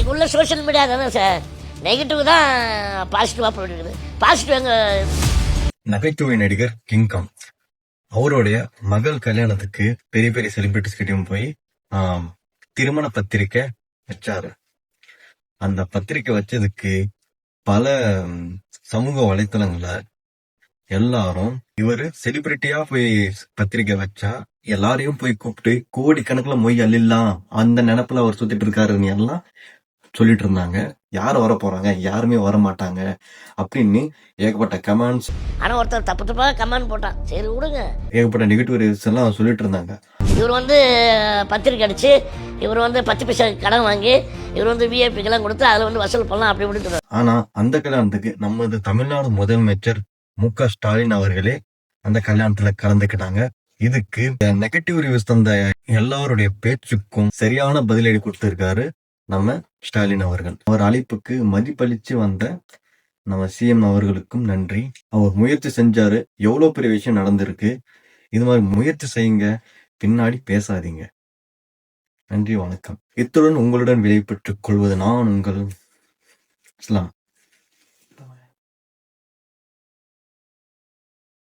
இன்னைக்கு உள்ள social media தானே சார், நெகட்டிவ் தான் பாசிட்டிவாக போயிட்டு இருக்குது. பாசிட்டிவ் எங்க? நகைச்சுவை நடிகர் கிங்காங் அவருடைய மகள் கல்யாணத்துக்கு பெரிய பெரிய செலிபிரிட்டிஸ் கிட்டயும் போய் திருமண பத்திரிக்கை வச்சாரு. அந்த பத்திரிக்கை வச்சதுக்கு பல சமூக வலைத்தளங்கள்ல எல்லாரும் இவரு செலிபிரிட்டியா போய் பத்திரிக்கை வச்சா எல்லாரையும் போய் கூப்பிட்டு கோடிக்கணக்குல மொய் அள்ளிடலாம் அந்த நினைப்புல அவர் சுத்திட்டு இருக்காருன்னு எல்லாம் சொல்லிட்டு இருந்தாங்க. யாரும் வர போறாங்க, யாருமே வர மாட்டாங்க அப்படின்னு ஏகப்பட்ட கமெண்ட்ஸ். ஆனா ஒருத்தர் தப்பு தப்பா கமெண்ட் போட்டான், சரி விடுங்க. ஏகப்பட்ட நெகட்டிவ் ரிவ்யூஸ் எல்லாம் சொல்லிட்டு இருந்தாங்க. இவர் வந்து பத்திரிக்கை அடிச்சு, இவர் வந்து 10 பைசா கடன் வாங்கி, இவர் வந்து விஐபிக்கெல்லாம் கொடுத்து அதில் வந்து வசூல் பண்ணலாம் அப்படி இப்படின்னு சொல்றாரு. ஆனா அந்த கல்யாணத்துக்கு நமது தமிழ்நாடு முதலமைச்சர் மு.க. ஸ்டாலின் அவர்களே அந்த கல்யாணத்துல கலந்துக்கிட்டாங்க. இதுக்கு நெகட்டிவ் ரிவ்யூஸ் தந்த எல்லாருடைய பேச்சுக்கும் சரியான பதிலடி கொடுத்திருக்காரு நம்ம ஸ்டாலின் அவர்கள். அவர் அழைப்புக்கு மதிப்பளிச்சு வந்த நம்ம சிஎம் அவர்களுக்கும் நன்றி. அவர் முயற்சி செஞ்சாரு, எவ்வளவு பெரிய விஷயம் நடந்திருக்கு. இது மாதிரி முயற்சி செய்யுங்க, பின்னாடி பேசாதீங்க. நன்றி, வணக்கம். இத்துடன் உங்களுடன் விடைபெற்றுக் கொள்வது நான் உங்கள் இஸ்லாம்.